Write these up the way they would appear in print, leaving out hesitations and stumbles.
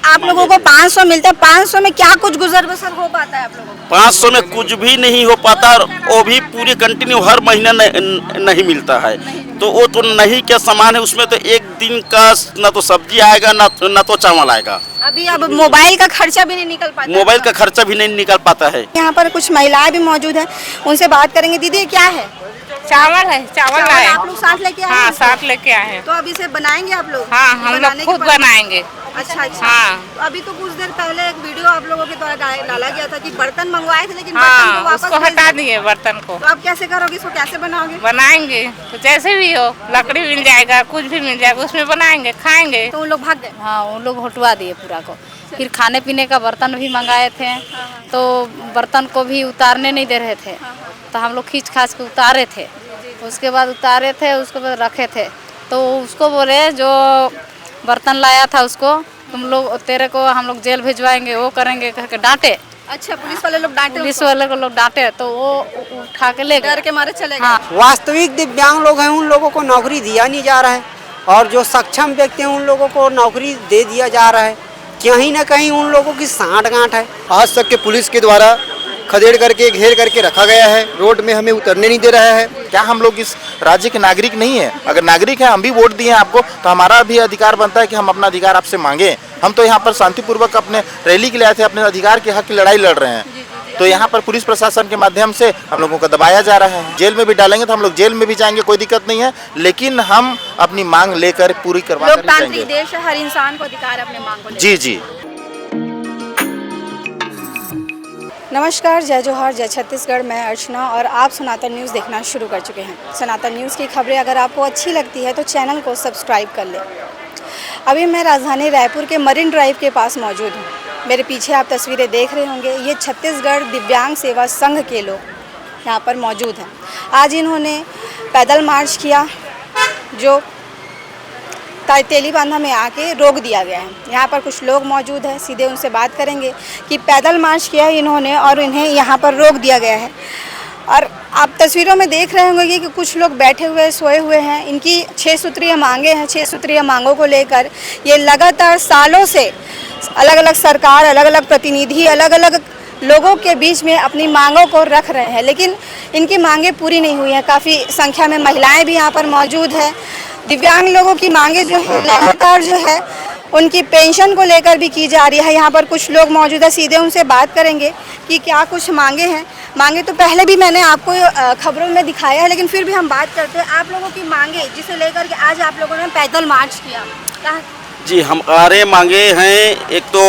आप लोगों को 500 मिलता है, 500 में क्या कुछ गुजर बसर हो पाता है आप लोगों को? 500 में कुछ भी नहीं हो पाता और वो भी पूरी कंटिन्यू हर महीना नहीं मिलता है। तो वो तो नहीं क्या सामान है उसमें, तो एक दिन का ना तो सब्जी आएगा ना तो चावल आएगा। अभी अब मोबाइल का खर्चा भी नहीं निकल पाता। मोबाइल का खर्चा भी नहीं निकल पाता है। यहाँ पर कुछ महिलाएं भी मौजूद हैं, उनसे बात करेंगे। दीदी ये क्या है? चावल है, चावल लाए। आप लोग साथ लेके आए हाँ, हैं? साथ लेके आए हैं। तो अब इसे बनाएंगे आप लोग? हाँ, हम लोग खुद बनाएंगे। अच्छा अच्छा। हाँ। तो अभी तो कुछ देर पहले एक वीडियो आप लोगों के द्वारा डाला गया था कि बर्तन मंगवाए थे लेकिन बर्तन को हाँ, वापस उसको भेज हटा दिया। दिए बर्तन को। तो आप कैसे करोगे इसको, कैसे बनाओगे? बनाएंगे तो जैसे भी हो, लकड़ी मिल जाएगा, कुछ भी मिल जाएगा, उसमें बनाएंगे, खाएंगे। तो उन लोग भाग गए? हाँ, उन लोग हटवा दिए पूरा को। फिर खाने पीने का बर्तन भी मंगाए थे, तो बर्तन को भी उतारने नहीं दे रहे थे, तो हम लोग खींच खाच के उतारे थे। उसके बाद उतारे थे, उसके बाद रखे थे, तो उसको बोले जो बर्तन लाया था उसको, तुम लोग तेरे को हम लोग जेल भिजवाएंगे, वो करेंगे कह के डांटे। अच्छा, पुलिस वाले लोग डांटे? पुलिस वाले को लोग डांटे तो वो उठा के ले डर गए। के मारे चले गए? हाँ। वास्तविक दिव्यांग लोग हैं, उन लोगों को नौकरी दिया नहीं जा रहा है, और जो सक्षम व्यक्ति हैं उन लोगों को नौकरी दे दिया जा रहा है। कहीं ना कहीं उन लोगों की सांठ-गांठ है। आज तक के पुलिस के द्वारा खदेड़ करके घेर करके रखा गया है, रोड में हमें उतरने नहीं दे रहा है। क्या हम लोग इस राज्य के नागरिक नहीं है? अगर नागरिक है, हम भी वोट दिए हैं आपको, तो हमारा भी अधिकार बनता है कि हम अपना अधिकार आपसे मांगे। हम तो यहाँ पर शांतिपूर्वक अपने रैली के लिए आए थे, अपने अधिकार के हक की लड़ाई लड़ रहे हैं। तो यहाँ पर पुलिस प्रशासन के माध्यम से हम लोगों को दबाया जा रहा है। जेल में भी डालेंगे तो हम लोग जेल में भी जाएंगे, कोई दिक्कत नहीं है, लेकिन हम अपनी मांग लेकर पूरी करवा कर लोकतांत्रिक जाएंगे। देश है, हर इंसान को अधिकार है अपने मांग को लेकर। जी जी। नमस्कार, जय जोहार, जय छत्तीसगढ़। मैं अर्चना और आप सनातन न्यूज़ देखना शुरू कर चुके हैं। सनातन न्यूज़ की खबरें अगर आपको अच्छी लगती है तो चैनल को सब्सक्राइब कर लें। अभी मैं राजधानी रायपुर के मरीन ड्राइव के पास मौजूद हूँ। मेरे पीछे आप तस्वीरें देख रहे होंगे, ये छत्तीसगढ़ दिव्यांग सेवा संघ के लोग यहाँ पर मौजूद हैं। आज इन्होंने पैदल मार्च किया, जो तेलीबांधा में आके रोक दिया गया है। यहाँ पर कुछ लोग मौजूद हैं, सीधे उनसे बात करेंगे कि पैदल मार्च किया है इन्होंने और इन्हें यहाँ पर रोक दिया गया है। और आप तस्वीरों में देख रहे होंगे कि कुछ लोग बैठे हुए सोए हुए हैं। इनकी 6 सूत्रीय मांगे हैं। 6 सूत्रीय मांगों को लेकर ये लगातार सालों से अलग अलग सरकार, अलग अलग प्रतिनिधि, अलग अलग लोगों के बीच में अपनी मांगों को रख रहे हैं, लेकिन इनकी मांगे पूरी नहीं हुई हैं। काफ़ी संख्या में महिलाएं भी यहाँ पर मौजूद हैं। दिव्यांग लोगों की मांगे जो है लगातार जो है उनकी पेंशन को लेकर भी की जा रही है। यहाँ पर कुछ लोग मौजूद है, सीधे उनसे बात करेंगे कि क्या कुछ मांगे हैं। मांगे तो पहले भी मैंने आपको खबरों में दिखाया है, लेकिन फिर भी हम बात करते हैं आप लोगों की मांगे, जिसे लेकर के आज आप लोगों ने पैदल मार्च किया। कहाँ? जी, हमारे मांगे हैं, एक तो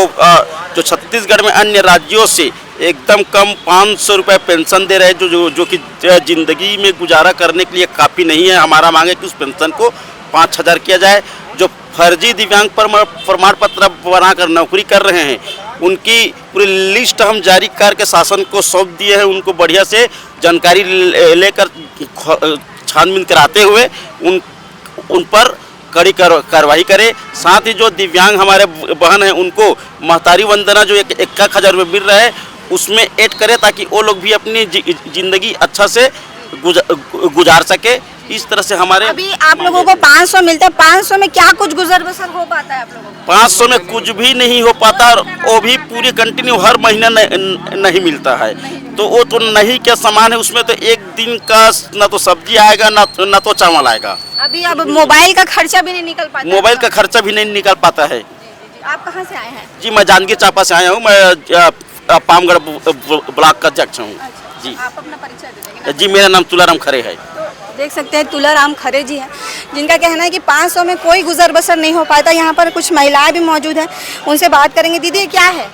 जो छत्तीसगढ़ में अन्य राज्यों से एकदम कम 500 रुपये पेंशन दे रहे हैं, जो कि ज़िंदगी में गुजारा करने के लिए काफ़ी नहीं है। हमारा मांग है कि उस पेंशन को 5000 किया जाए। जो फर्जी दिव्यांग प्रमाण पत्र बनाकर नौकरी कर रहे हैं, उनकी पूरी लिस्ट हम जारी करके शासन को सौंप दिए हैं। उनको बढ़िया से जानकारी लेकर छानबीन कराते हुए उन पर कड़ी कार्रवाई करे। साथ ही जो दिव्यांग हमारे बहन हैं, उनको महतारी वंदना जो 1000 रुपये मिल रहा है, उसमें ऐड करे, ताकि वो लोग भी अपनी ज़िंदगी अच्छा से गुजार सके। इस तरह से हमारे अभी आप लोगों को 500 मिलता है, 500 में क्या कुछ गुजर बसर हो पाता है आप लोगों को? 500 में कुछ भी नहीं हो पाता और वो भी पूरी कंटिन्यू हर महीना नहीं मिलता है। तो वो तो नहीं क्या सामान है उसमें, तो एक दिन का ना तो सब्जी आएगा ना तो चावल आएगा। अभी अब मोबाइल का खर्चा भी नहीं निकल पाता? मोबाइल का खर्चा भी नहीं निकल पाता है। आप कहाँ से आए हैं? जी, मैं जांजगीर चांपा से आया हूँ। मैं पामगढ़ ब्लॉक का अध्यक्ष हूँ। जी, आप अपना परिचय दे देंगे ना? जी, मेरा नाम तुलाराम खरे है। देख सकते हैं तुलाराम खरे जी हैं, जिनका कहना है कि 500 में कोई गुजर बसर नहीं हो पाता। यहाँ पर कुछ महिलाएं भी मौजूद हैं, उनसे बात करेंगे। दीदी ये क्या है?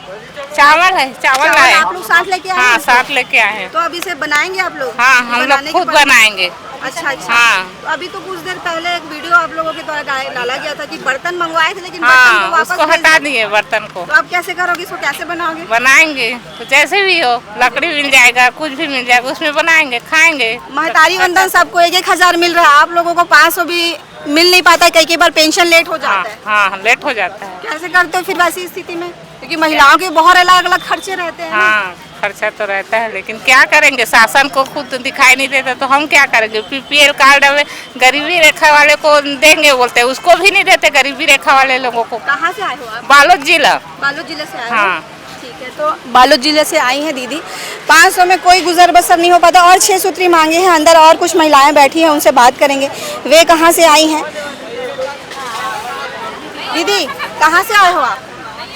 चावल है, चावल लाए। आप लोग साथ लेके आए हाँ, हैं? साथ लेके आए हैं। तो अब इसे बनाएंगे आप लोग? हाँ, हम लोग खुद बनाएंगे। अच्छा अच्छा। हाँ। तो अभी तो कुछ देर पहले एक वीडियो आप लोगों के द्वारा डाला गया था कि बर्तन मंगवाए थे लेकिन बर्तन हाँ, को वापस उसको भेज हटा दिया। दिए बर्तन को। तो आप कैसे करोगे इसको, कैसे बनाओगे? बनाएंगे तो जैसे भी हो, लकड़ी मिल जाएगा, कुछ भी मिल जाएगा, उसमें बनाएंगे, खाएंगे। महतारी वंदन सबको 1000 मिल रहा है, आप लोगों को 500 भी मिल नहीं पाता। कई बार पेंशन लेट हो जाता है। हाँ, लेट हो जाता है। कैसे करते हो फिर वैसी स्थिति में, क्योंकि महिलाओं के बहुत अलग अलग खर्चे रहते हैं ना। हाँ, खर्चा तो रहता है, लेकिन क्या करेंगे, शासन को खुद दिखाई नहीं देता तो हम क्या करेंगे। पीपीएल कार्ड में गरीबी रेखा वाले को देंगे बोलते हैं, उसको भी नहीं देते गरीबी रेखा वाले लोगों को। कहाँ से आए हो आप? बालोद जिला। बालोद जिले से आए हो? हाँ। ठीक है, तो बालोद जिले से आई हैं दीदी। 500 में कोई गुजर बसर नहीं हो पाता और 6 सूत्री मांगे हैं। अंदर और कुछ महिलाएं बैठी हैं, उनसे बात करेंगे वे कहाँ से आई हैं। दीदी कहाँ से आए हो आप?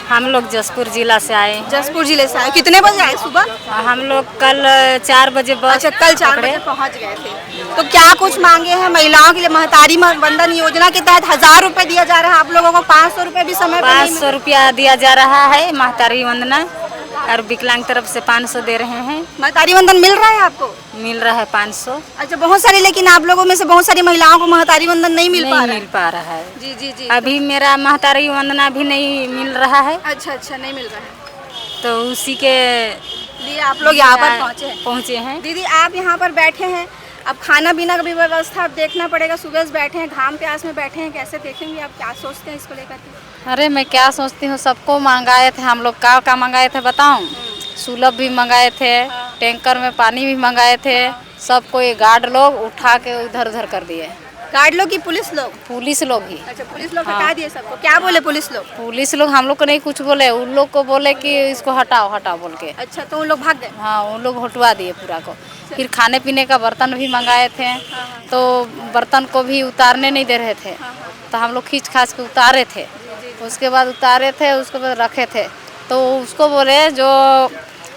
हम लोग जसपुर जिला से आए। जसपुर जिले से आए। कितने बजे आए सुबह? हम लोग कल 4 बजे बस। अच्छा, कल 4 बजे पहुँच गए थे। तो क्या कुछ मांगे हैं महिलाओं के लिए? महतारी वंदन योजना के तहत 1000 रुपए दिया जा रहा है, आप लोगों को 500 रुपए भी समय पर नहीं 500 रुपया दिया जा रहा है महतारी वंदना, और विकलांग तरफ से 500 दे रहे हैं। महतारी वंदन मिल रहा है आपको? मिल रहा है 500। अच्छा, बहुत सारी, लेकिन आप लोगों में से बहुत सारी महिलाओं को महतारी वंदन नहीं मिल पा रहा है। है। जी जी जी। अभी मेरा महतारी वंदना भी नहीं मिल रहा है, अच्छा अच्छा, नहीं मिल रहा है, तो उसी के लिए आप लोग यहाँ पर पहुँचे हैं। दीदी आप यहाँ पर बैठे हैं, अब खाना पीना का भी व्यवस्था अब देखना पड़ेगा। सुबह से बैठे हैं, घाम प्यास में बैठे हैं, कैसे देखेंगे आप? क्या सोचते हैं इसको लेकर के? अरे मैं क्या सोचती हूँ, सबको मंगाए थे हम लोग। का मंगाए थे बताऊँ? सुलभ भी मंगाए थे, टैंकर में पानी भी मंगाए थे, सबको ये गार्ड लोग उठा के इधर उधर कर दिए। गार्ड लोग की पुलिस लोग? पुलिस लोग ही। अच्छा, पुलिस लोग हटा दिए सबको। क्या बोले पुलिस लोग? पुलिस लोग हम लोग को नहीं कुछ बोले, उन लोग को बोले कि इसको हटाओ हटाओ बोल के। अच्छा, तो उन लोग भाग गए? हाँ, उन लोग हटवा दिए पूरा को। फिर खाने पीने का बर्तन भी मंगाए थे, तो बर्तन को भी उतारने नहीं दे रहे थे, तो हम लोग खींच खाच के उतारे थे। उसके बाद उतारे थे, उसके बाद रखे थे, तो उसको बोले जो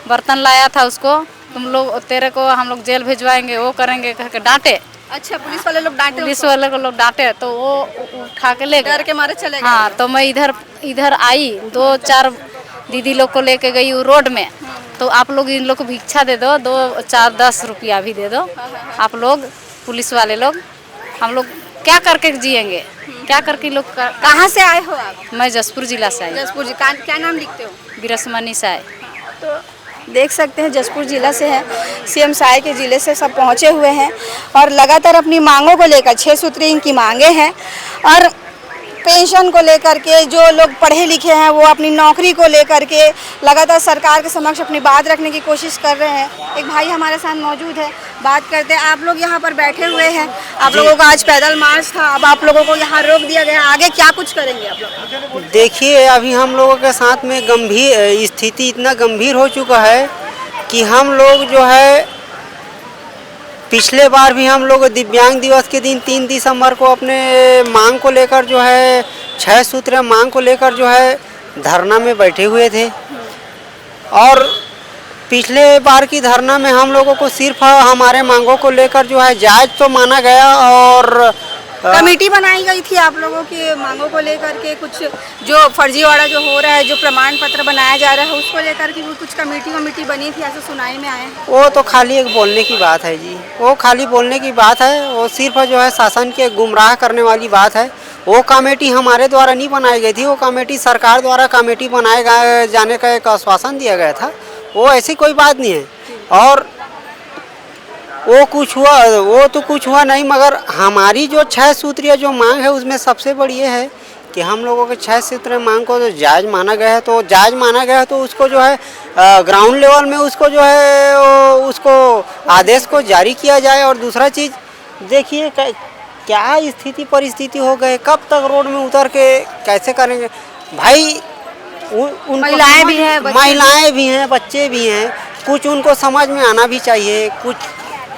बर्तन लाया था उसको, तुम लोग तेरे को हम लोग जेल भिजवाएंगे, वो करेंगे कह के डांटे। अच्छा, पुलिस वाले लोग डांटे? पुलिस वाले को लोग डांटे तो वो उठा के ले गए, डर के मारे चले गए। हाँ, तो मैं इधर आई, 2-4 दीदी लोग को लेके गई रोड में, तो आप लोग इन लोग को भिक्षा दे दो, 2-4-10 रुपया भी दे दो आप लोग, पुलिस वाले लोग। हम लोग क्या करके जिएंगे, क्या करके लोग कहाँ से आए हो आप? मैं जसपुर जिला से आई। जसपुर जी, क्या नाम लिखते हो? बिरसमनी से आए। तो देख सकते हैं जसपुर जिला से है, सीएम साय के ज़िले से सब पहुंचे हुए हैं और लगातार अपनी मांगों को लेकर 6 सूत्री इनकी मांगे हैं और पेंशन को लेकर के जो लोग पढ़े लिखे हैं वो अपनी नौकरी को लेकर के लगातार सरकार के समक्ष अपनी बात रखने की कोशिश कर रहे हैं। एक भाई हमारे साथ मौजूद है, बात करते हैं। आप लोग यहाँ पर बैठे हुए हैं, आप लोगों का आज पैदल मार्च था, अब आप लोगों को यहाँ रोक दिया गया, आगे क्या कुछ करेंगे आप लोग? देखिए, अभी हम लोगों के साथ में गंभीर स्थिति इतना गंभीर हो चुका है कि हम लोग जो है, पिछले बार भी हम लोग दिव्यांग दिवस के दिन 3 दिसंबर को अपने मांग को लेकर जो है 6 सूत्र मांग को लेकर जो है धरना में बैठे हुए थे। और पिछले बार की धरना में हम लोगों को सिर्फ हमारे मांगों को लेकर जो है जायज़ तो माना गया और कमेटी बनाई गई थी आप लोगों की मांगों को लेकर के, कुछ जो फर्जीवाड़ा जो हो रहा है, जो प्रमाण पत्र बनाया जा रहा है उसको लेकर के कुछ कमेटी बनी थी, ऐसा सुनाई में आया है। वो तो खाली एक बोलने की बात है जी, वो खाली बोलने की बात है, वो सिर्फ जो है शासन के गुमराह करने वाली बात है। वो कमेटी हमारे द्वारा नहीं बनाई गई थी, वो कमेटी सरकार द्वारा कमेटी बनाए जाने का एक आश्वासन दिया गया था, वो ऐसी कोई बात नहीं है। और वो तो कुछ हुआ नहीं, मगर हमारी जो 6 सूत्रीय जो मांग है उसमें सबसे बड़ी ये है कि हम लोगों के 6 सूत्रीय मांग को जो जायज़ माना गया है, तो जायज़ माना गया है तो उसको जो है ग्राउंड लेवल में उसको जो है उसको आदेश को जारी किया जाए। और दूसरा चीज़ देखिए क्या स्थिति परिस्थिति हो गए, कब तक रोड में उतर के कैसे करेंगे भाई। महिलाएं भी हैं, बच्चे भी हैं, कुछ उनको समझ में आना भी चाहिए, कुछ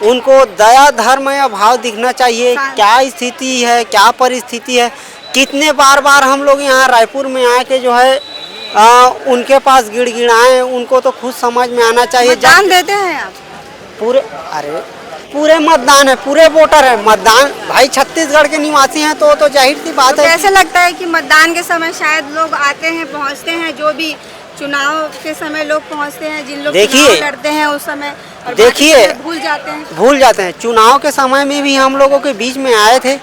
उनको दया धर्म या भाव दिखना चाहिए। क्या स्थिति है, क्या परिस्थिति है। कितने बार हम लोग यहाँ रायपुर में आए के जो है उनके पास गिड़गिड़ाएं, उनको तो खुद समझ में आना चाहिए। मतदान देते हैं आप? पूरे मतदान है, पूरे वोटर है। मतदान भाई छत्तीसगढ़ के निवासी हैं तो जाहिर सी बात है। कैसे लगता है कि मतदान के समय शायद लोग आते हैं, पहुँचते हैं, जो भी चुनाव के समय लोग पहुँचते हैं, जिन लोग चुनाव लड़ते हैं उस समय, और देखिए भूल जाते हैं। चुनाव के समय में भी हम लोगों के बीच में आए थे,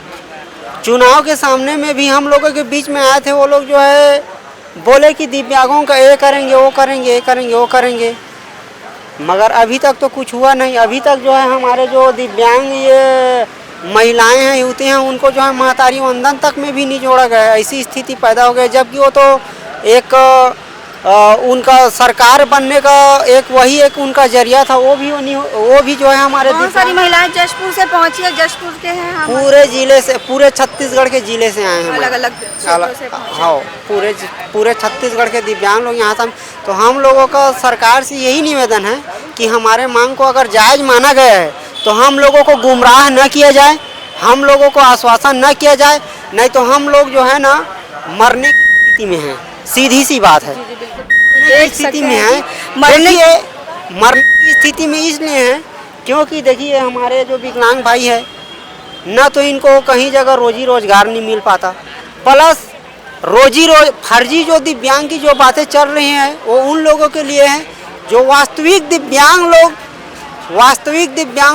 चुनाव के सामने में भी हम लोगों के बीच में आए थे। वो लोग जो है बोले कि दिव्यांगों का ये करेंगे, वो करेंगे, ये करेंगे, वो करेंगे, मगर अभी तक तो कुछ हुआ नहीं। अभी तक जो है हमारे जो दिव्यांग ये महिलाएं हैं, युवती हैं, उनको जो है महतारी वंदन तक में भी नहीं जोड़ा गया। ऐसी स्थिति पैदा हो गई, जबकि वो तो एक उनका सरकार बनने का एक उनका जरिया था, वो भी जो है हमारे बहुत सारी महिलाएं जशपुर से पहुंची है, जशपुर के हैं हम, पूरे जिले से, पूरे छत्तीसगढ़ के जिले से आए हैं। अलग अलग क्षेत्रों से पहुंचे। हाँ, पूरे छत्तीसगढ़ के दिव्यांग लोग यहाँ तक। तो हम लोगों का सरकार से यही निवेदन है कि हमारे मांग को अगर जायज़ माना गया है तो हम लोगों को गुमराह न किया जाए, हम लोगों को आश्वासन न किया जाए, नहीं तो हम लोग जो है ना मरने की स्थिति में हैं। सीधी सी बात है, देख स्थिति सकते में हैं है। कि मरने की स्थिति में इसलिए है क्योंकि देखिए हमारे जो विकलांग भाई है न तो इनको कहीं जगह रोजी रोजगार नहीं मिल पाता, प्लस फर्जी जो दिव्यांग की जो बातें चल रही हैं वो उन लोगों के लिए है जो वास्तविक दिव्यांग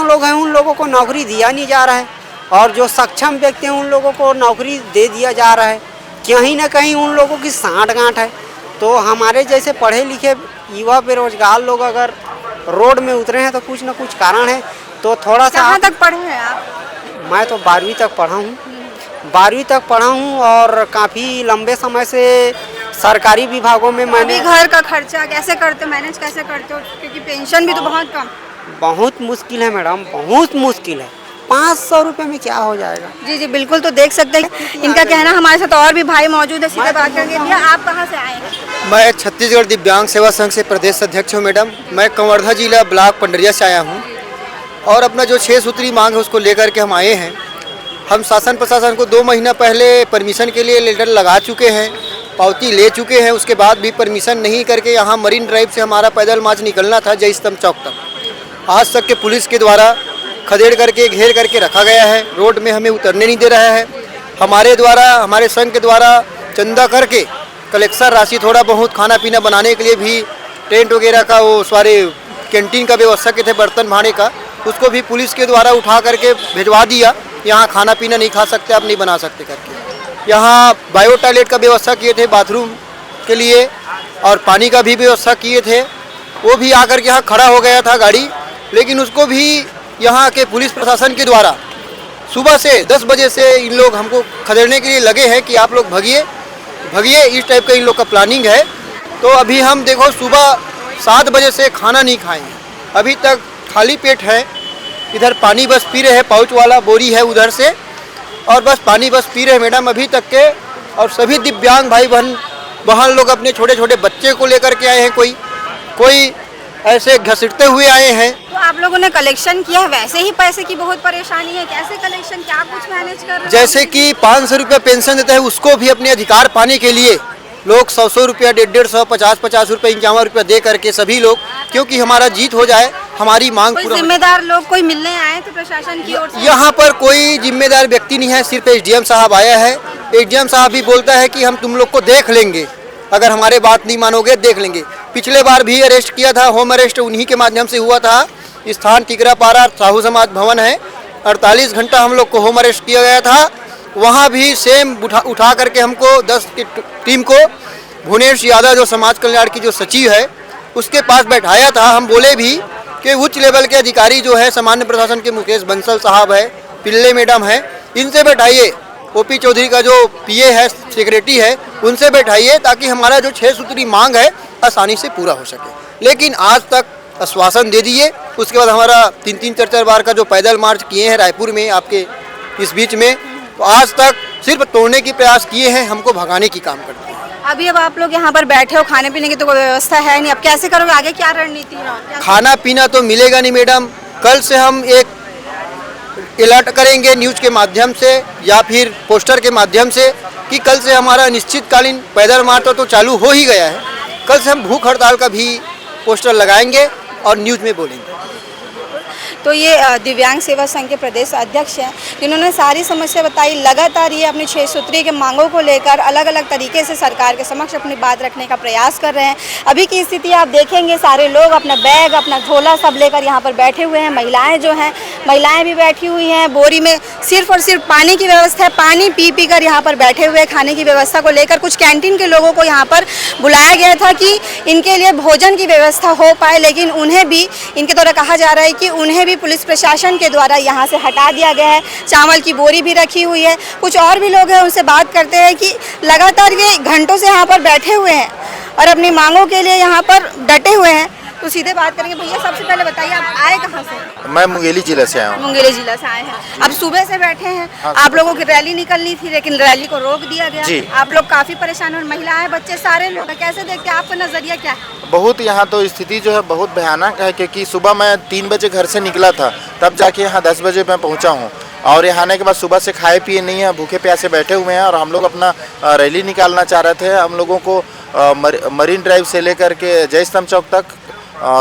लोग हैं, उन लोगों को नौकरी दिया नहीं जा रहा है, और जो सक्षम व्यक्ति हैं उन लोगों को नौकरी दे दिया जा रहा है। कहीं ना कहीं उन लोगों की सांठ-गांठ है। तो हमारे जैसे पढ़े लिखे युवा बेरोजगार लोग अगर रोड में उतरे हैं तो कुछ ना कुछ कारण है। तो थोड़ा सा कहाँ तक पढ़े हैं आप? मैं तो 12वीं तक पढ़ा हूँ, 12वीं तक पढ़ा हूँ और काफ़ी लंबे समय से सरकारी विभागों में मैंने। अभी घर का खर्चा कैसे करते हो, मैनेज कैसे करते हो, क्योंकि पेंशन भी तो बहुत कम। बहुत मुश्किल है मैडम, बहुत मुश्किल है। 500 रुपये में क्या हो जाएगा? जी जी बिल्कुल। तो देख सकते हैं इनका कहना। हमारे साथ और भी भाई मौजूद है, सीधे बात करेंगे। भैया आप कहाँ से आए हैं? मैं छत्तीसगढ़ दिव्यांग सेवा संघ से प्रदेश अध्यक्ष हूँ मैडम। मैं कंवर्धा जिला ब्लॉक पंडरिया से आया हूँ और अपना जो 6 सूत्री मांग है उसको लेकर के हम आए हैं। हम शासन प्रशासन को 2 महीना पहले परमिशन के लिए लेटर लगा चुके हैं, पावती ले चुके हैं, उसके बाद भी परमिशन नहीं करके यहाँ मरीन ड्राइव से हमारा पैदल मार्च निकलना था जय स्तंभ चौक तक। आज तक के पुलिस के द्वारा खदेड़ करके घेर करके रखा गया है, रोड में हमें उतरने नहीं दे रहा है। हमारे द्वारा, हमारे संघ के द्वारा चंदा करके कलेक्शन राशि थोड़ा बहुत खाना पीना बनाने के लिए भी टेंट वगैरह का वो सारे कैंटीन का व्यवस्था के थे, बर्तन भाड़े का, उसको भी पुलिस के द्वारा उठा करके भिजवा दिया। यहाँ खाना पीना नहीं खा सकते आप, नहीं बना सकते करके। यहाँ बायो टॉयलेट का व्यवस्था किए थे बाथरूम के लिए और पानी का भी व्यवस्था किए थे। वो भी आकर के यहाँ खड़ा हो गया था गाड़ी, लेकिन उसको भी यहाँ के पुलिस प्रशासन के द्वारा सुबह से 10 बजे से इन लोग हमको खदेड़ने के लिए लगे हैं कि आप लोग भगिए, इस टाइप का इन लोग का प्लानिंग है। तो अभी हम देखो सुबह 7 बजे से खाना नहीं खाएंगे, अभी तक खाली पेट है। इधर पानी बस पी रहे हैं, पाउच वाला बोरी है उधर से, और बस पानी बस पी रहे हैं मैडम अभी तक के। और सभी दिव्यांग भाई बहन लोग अपने छोटे छोटे बच्चे को लेकर के आए हैं, कोई ऐसे घसीटते हुए आए हैं। तो आप लोगों ने कलेक्शन किया है, वैसे ही पैसे की बहुत परेशानी है, कैसे कलेक्शन, क्या कुछ मैनेज कर रहे हो? जैसे कि 500 रुपये पेंशन देता है, उसको भी अपने अधिकार पाने के लिए लोग 100 रुपया, 150, 50 रुपये, 51 रुपया दे करके सभी लोग, क्योंकि हमारा जीत हो जाए, हमारी मांग कोई पूरा। जिम्मेदार लोग कोई मिलने आए थे प्रशासन की ओर से? यहाँ पर कोई जिम्मेदार व्यक्ति नहीं है, सिर्फ एसडीएम साहब आया है। एसडीएम साहब भी बोलता है कि हम तुम लोग को देख लेंगे, अगर हमारे बात नहीं मानोगे देख लेंगे। पिछले बार भी अरेस्ट किया था, होम अरेस्ट उन्हीं के माध्यम से हुआ था। स्थान टिकरापारा साहू समाज भवन है, 48 घंटा हम लोग को होम अरेस्ट किया गया था। वहाँ भी सेम उठा करके हमको 10 की टीम को भुवनेश यादव जो समाज कल्याण की जो सचिव है उसके पास बैठाया था। हम बोले भी कि उच्च लेवल के अधिकारी जो है सामान्य प्रशासन के मुकेश बंसल साहब है, पिल्ले मैडम है, इनसे बैठाइए, ओपी चौधरी का जो पीए है, सेक्रेटरी है, उनसे बैठाइए ताकि हमारा जो 6 सूत्री मांग है आसानी से पूरा हो सके। लेकिन आज तक आश्वासन दे दिए, उसके बाद हमारा 3-3, 4-4 बार का जो पैदल मार्च किए हैं रायपुर में आपके इस बीच में, तो आज तक सिर्फ तोड़ने की प्रयास किए हैं, हमको भगाने की काम करते हैं। अभी अब आप लोग यहाँ पर बैठे हो, खाने पीने की तो कोई व्यवस्था है नहीं, अब कैसे करोगे, आगे क्या रणनीति है? खाना पीना तो मिलेगा नहीं मैडम। कल से हम एक अलर्ट करेंगे न्यूज़ के माध्यम से या फिर पोस्टर के माध्यम से कि कल से हमारा निश्चितकालीन पैदल मार्च तो चालू हो ही गया है। कल से हम भूख हड़ताल का भी पोस्टर लगाएंगे और न्यूज़ में बोलेंगे। तो ये दिव्यांग सेवा संघ के प्रदेश अध्यक्ष हैं, जिन्होंने सारी समस्या बताई। लगातार ये अपनी 6 सूत्रीय के मांगों को लेकर अलग अलग तरीके से सरकार के समक्ष अपनी बात रखने का प्रयास कर रहे हैं। अभी की स्थिति आप देखेंगे, सारे लोग अपना बैग, अपना झोला सब लेकर यहाँ पर बैठे हुए हैं। महिलाएं जो हैं, महिलाएं भी बैठी हुई हैं। बोरी में सिर्फ और सिर्फ पानी की व्यवस्था है, पानी पी कर यहाँ पर बैठे हुए। खाने की व्यवस्था को लेकर कुछ कैंटीन के लोगों को यहाँ पर बुलाया गया था कि इनके लिए भोजन की व्यवस्था हो पाए, लेकिन उन्हें भी, इनके द्वारा कहा जा रहा है कि उन्हें भी भी पुलिस प्रशासन के द्वारा यहाँ से हटा दिया गया है। चावल की बोरी भी रखी हुई है। कुछ और भी लोग हैं, उनसे बात करते हैं कि लगातार ये घंटों से यहाँ पर बैठे हुए हैं और अपनी मांगों के लिए यहाँ पर डटे हुए हैं। तो सीधे बात करेंगे। भैया सबसे पहले बताइए, आप आए कहाँ से? मैं मुंगेली जिले से आया हूँ। मुंगेली जिला से आए हैं। अब सुबह से बैठे हैं। आप लोगों की रैली निकलनी थी लेकिन रैली को रोक दिया गया। जी। आप लोग काफी परेशान और महिलाएं, बच्चे, सारे लोग कैसे देखते हैं? आपका नजरिया क्या है? बहुत यहाँ तो स्थिति जो है बहुत भयानक है, क्योंकि सुबह मैं 3 बजे घर से निकला था, तब जाके यहाँ 10 बजे मैं पहुँचा हूँ। और यहाँ आने के बाद सुबह से खाए पिए नहीं है, भूखे प्यासे बैठे हुए हैं। और हम लोग अपना रैली निकालना चाह रहे थे। हम लोगों को मरीन ड्राइव से लेकर के जय स्तंभ चौक तक,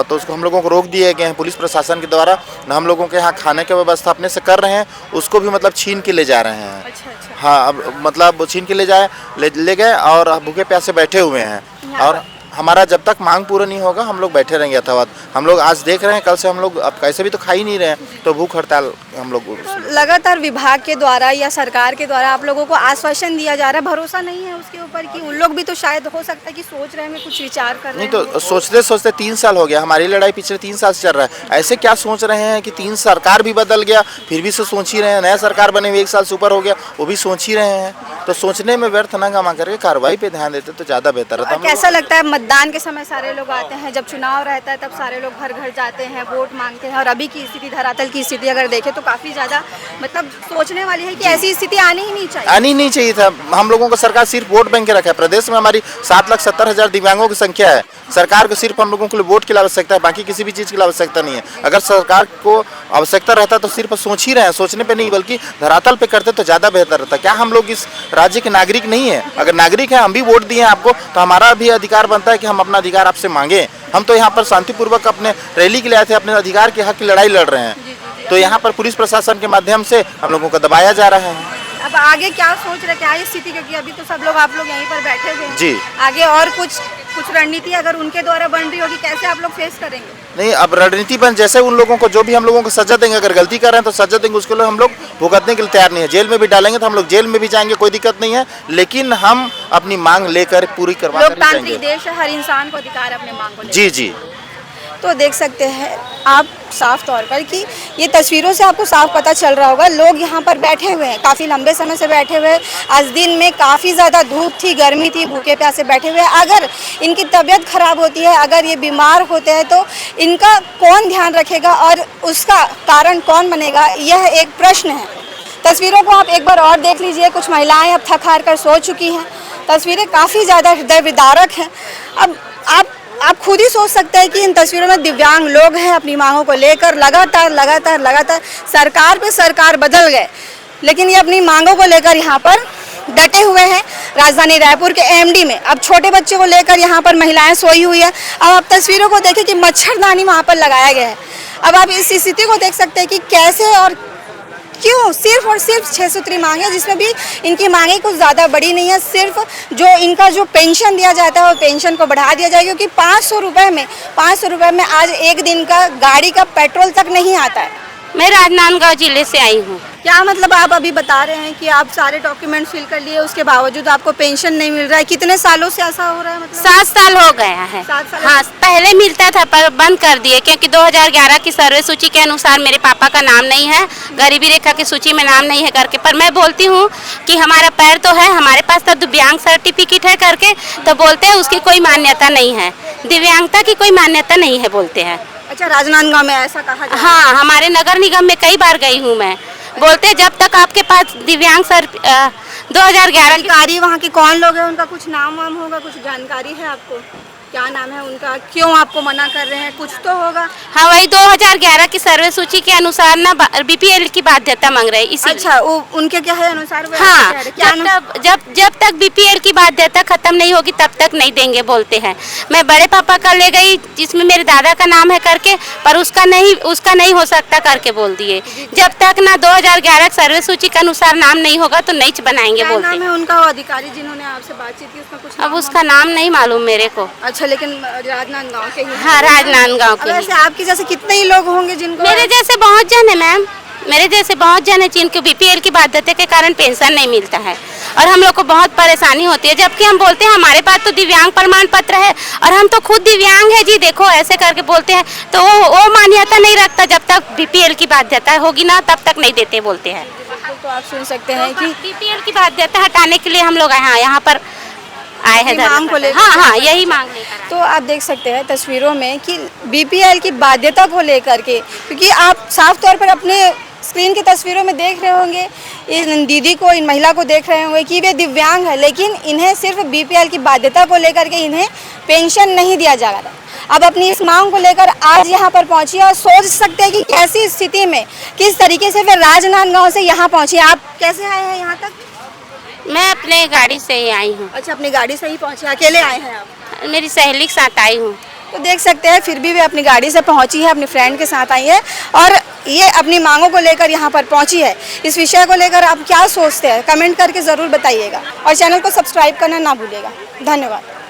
तो उसको हम लोगों को रोक दिए गए हैं पुलिस प्रशासन के द्वारा। हम लोगों के यहाँ खाने की व्यवस्था अपने से कर रहे हैं, उसको भी मतलब छीन के ले जा रहे हैं। अच्छा। हाँ, अब मतलब छीन के ले गए और भूखे प्यासे बैठे हुए हैं। और हमारा जब तक मांग पूरा नहीं होगा हम लोग बैठे रहेंगे यथावत। हम लोग आज देख रहे हैं, कल से हम लोग अब कैसे भी तो खा ही नहीं रहे हैं, तो भूख हड़ताल हम लोग। तो लगातार विभाग के द्वारा या सरकार के द्वारा आप लोगों को आश्वासन दिया जा रहा है, भरोसा नहीं है उसके ऊपर कि उन लोग भी तो शायद हो सकता है कि सोच रहे हैं, कुछ विचार कर रहे नहीं हैं। तो सोचते सोचते 3 साल हो गया। हमारी लड़ाई पिछले 3 साल से चल रहा है। ऐसे क्या सोच रहे हैं कि 3 सरकार भी बदल गया फिर भी सोच ही रहे हैं। नया सरकार बने हुए 1 साल से ऊपर हो गया, वो भी सोच ही रहे हैं। तो सोचने में व्यर्थ ना गमा करके कार्रवाई पे ध्यान देते तो ज़्यादा बेहतर रहता। कैसा लगता है मतदान के समय सारे लोग आते हैं, जब चुनाव रहता है तब सारे लोग घर घर जाते हैं, वोट मांगते हैं, और अभी की स्थिति, धरातल की स्थिति अगर देखें तो काफ़ी ज़्यादा मतलब सोचने वाली है कि ऐसी स्थिति आनी ही नहीं चाहिए। आनी नहीं चाहिए था। हम लोगों को सरकार सिर्फ वोट बैंक के रखा है। प्रदेश में हमारी 7,70,000 दिव्यांगों की संख्या है। सरकार को सिर्फ हम लोगों के लिए वोट की आवश्यकता है, बाकी किसी भी चीज़ की आवश्यकता नहीं है। अगर सरकार को आवश्यकता रहता तो सिर्फ सोच ही रहे हैं, सोचने पे नहीं बल्कि धरातल पे करते तो ज़्यादा बेहतर रहता। क्या हम लोग इस राज्य के नागरिक नहीं है? अगर नागरिक है, हम भी वोट दिए हैं आपको, तो हमारा भी अधिकार बनता है कि हम अपना अधिकार आपसे मांगे। हम तो यहाँ पर शांतिपूर्वक अपने रैली के लिए आए थे, अपने अधिकार के हक की लड़ाई लड़ रहे हैं। तो यहाँ पर पुलिस प्रशासन के माध्यम से हम लोगों को दबाया जा रहा है। अब आगे क्या सोच रहे, क्या स्थिति, क्योंकि अभी तो सब लोग आप लोग यहीं पर बैठे हुए हैं जी। आगे और कुछ रणनीति अगर उनके द्वारा बन रही होगी, कैसे आप लोग फेस करेंगे? नहीं, अब रणनीति बन जैसे उन लोगों को जो भी हम लोगों को सजा देंगे, अगर गलती कर रहे हैं तो सजा देंगे, उसके लिए हम लोग भुगतने के लिए तैयार नहीं है। जेल में भी डालेंगे तो हम लोग जेल में भी जाएंगे, कोई दिक्कत नहीं है। लेकिन हम अपनी मांग लेकर पूरी करवा कर लोकतांत्रिक जाएंगे। देश है, हर इंसान को अधिकार है अपने मांग को लेकर। जी जी। तो देख सकते हैं आप साफ तौर पर कि ये तस्वीरों से आपको साफ पता चल रहा होगा, लोग यहाँ पर बैठे हुए हैं, काफ़ी लंबे समय से बैठे हुए हैं। आज दिन में काफ़ी ज़्यादा धूप थी, गर्मी थी, भूखे प्यासे बैठे हुए हैं। अगर इनकी तबीयत खराब होती है, अगर ये बीमार होते हैं तो इनका कौन ध्यान रखेगा और उसका कारण कौन बनेगा, यह एक प्रश्न है। तस्वीरों को आप एक बार और देख लीजिए। कुछ महिलाएँ अब थक हार कर सो चुकी हैं। तस्वीरें काफ़ी ज़्यादा हृदय विदारक हैं। अब आप खुद ही सोच सकते हैं कि इन तस्वीरों में दिव्यांग लोग हैं, अपनी मांगों को लेकर लगातार सरकार पे सरकार बदल गए, लेकिन ये अपनी मांगों को लेकर यहाँ पर डटे हुए हैं। राजधानी रायपुर के एमडी में अब छोटे बच्चों को लेकर यहाँ पर महिलाएं सोई हुई है। अब आप तस्वीरों को देखें कि मच्छरदानी वहाँ पर लगाया गया है। अब आप इस स्थिति को देख सकते हैं कि कैसे और क्यों सिर्फ और सिर्फ 6 सूत्री मांग है, जिसमें भी इनकी मांगे कुछ ज़्यादा बड़ी नहीं है। सिर्फ जो इनका जो पेंशन दिया जाता है वो पेंशन को बढ़ा दिया जाए, क्योंकि 500 रुपये में आज एक दिन का गाड़ी का पेट्रोल तक नहीं आता है। मैं राजनांदगांव जिले से आई हूँ। क्या मतलब आप अभी बता रहे हैं कि आप सारे डॉक्यूमेंट फिल कर लिए, उसके बावजूद आपको पेंशन नहीं मिल रहा है? कितने सालों से ऐसा हो रहा है? मतलब 7 साल हो गया है। 7 साल? हाँ, पहले मिलता था पर बंद कर दिए, क्योंकि 2011 की सर्वे सूची के अनुसार मेरे पापा का नाम नहीं है, गरीबी रेखा की सूची में नाम नहीं है करके। पर मैं बोलती हूँ कि हमारा पैर तो है, हमारे पास तो दिव्यांग सर्टिफिकेट है करके, तो बोलते हैं उसकी कोई मान्यता नहीं है, दिव्यांगता की कोई मान्यता नहीं है बोलते हैं। अच्छा, राजनांदगांव में ऐसा कहा जाता है? हाँ, हमारे नगर निगम में कई बार गई हूँ मैं। बोलते जब तक आपके पास दिव्यांग 2011 अधिकारी वहाँ के कौन लोग हैं, उनका कुछ नाम वाम होगा, कुछ जानकारी है आपको? क्या नाम है उनका, क्यों आपको मना कर रहे हैं, कुछ तो होगा। हाँ, वही 2011 की सर्वे सूची के अनुसार ना बीपीएल की बाध्यता मांग रहे हैं। अच्छा, वो उनके क्या है अनुसार? हाँ, जब तक बीपीएल की बाध्यता खत्म नहीं होगी तब तक नहीं देंगे बोलते हैं। मैं बड़े पापा का ले गई जिसमें मेरे दादा का नाम है करके, पर उसका नहीं हो सकता करके बोल दिए। जब तक ना 2011 सर्वे सूची के अनुसार नाम नहीं होगा तो नहीं बनाएंगे बोलते। नाम है उनका वो अधिकारी जिन्होंने आपसे बातचीत की, उसका कुछ? अब उसका नाम नहीं मालूम मेरे को। अच्छा, लेकिन राजनांदगांव के ही? हाँ, राजनांदगांव के। वैसे आपके जैसे कितने ही लोग होंगे जिनको? मेरे जैसे बहुत जन है मैम, मेरे जैसे बहुत जन है जिनको बीपीएल की बाध्यता के कारण पेंशन नहीं मिलता है। और हम लोग को बहुत परेशानी होती है, जबकि हम बोलते हैं हमारे पास तो दिव्यांग प्रमाण पत्र है और हम तो खुद दिव्यांग है जी, देखो ऐसे करके बोलते हैं तो वो मान्यता नहीं रखता। जब तक बीपीएल की बाध्यता होगी ना तब तक नहीं देते बोलते हैं। तो आप सुन सकते हैं कि बीपीएल की बाध्यता हटाने के लिए हम लोग यहाँ पर आए हैं मांग को लेकर। हाँ, यही मांग लेकर। तो आप देख सकते हैं तस्वीरों में कि बीपीएल की बाध्यता को लेकर के, क्योंकि आप साफ तौर पर अपने स्क्रीन की तस्वीरों में देख रहे होंगे, इन दीदी को, इन महिला को देख रहे होंगे कि वे दिव्यांग है, लेकिन इन्हें सिर्फ बीपीएल की बाध्यता को लेकर के इन्हें पेंशन नहीं दिया जा रहा। अब अपनी इस मांग को लेकर आज यहाँ पर पहुंची और सोच सकते हैं कि कैसी स्थिति में किस तरीके से वे राजनांदगांव से यहाँ पहुंची। आप कैसे आए हैं यहाँ तक? मैं अपने गाड़ी से ही आई हूँ। अच्छा, अपनी गाड़ी से ही पहुंचे, अकेले आए हैं आप? मेरी सहेली के साथ आई हूँ। तो देख सकते हैं फिर भी वे अपनी गाड़ी से पहुंची है, अपनी फ्रेंड के साथ आई है और ये अपनी मांगों को लेकर यहाँ पर पहुंची है। इस विषय को लेकर आप क्या सोचते हैं, कमेंट करके ज़रूर बताइएगा और चैनल को सब्सक्राइब करना ना भूलिएगा। धन्यवाद।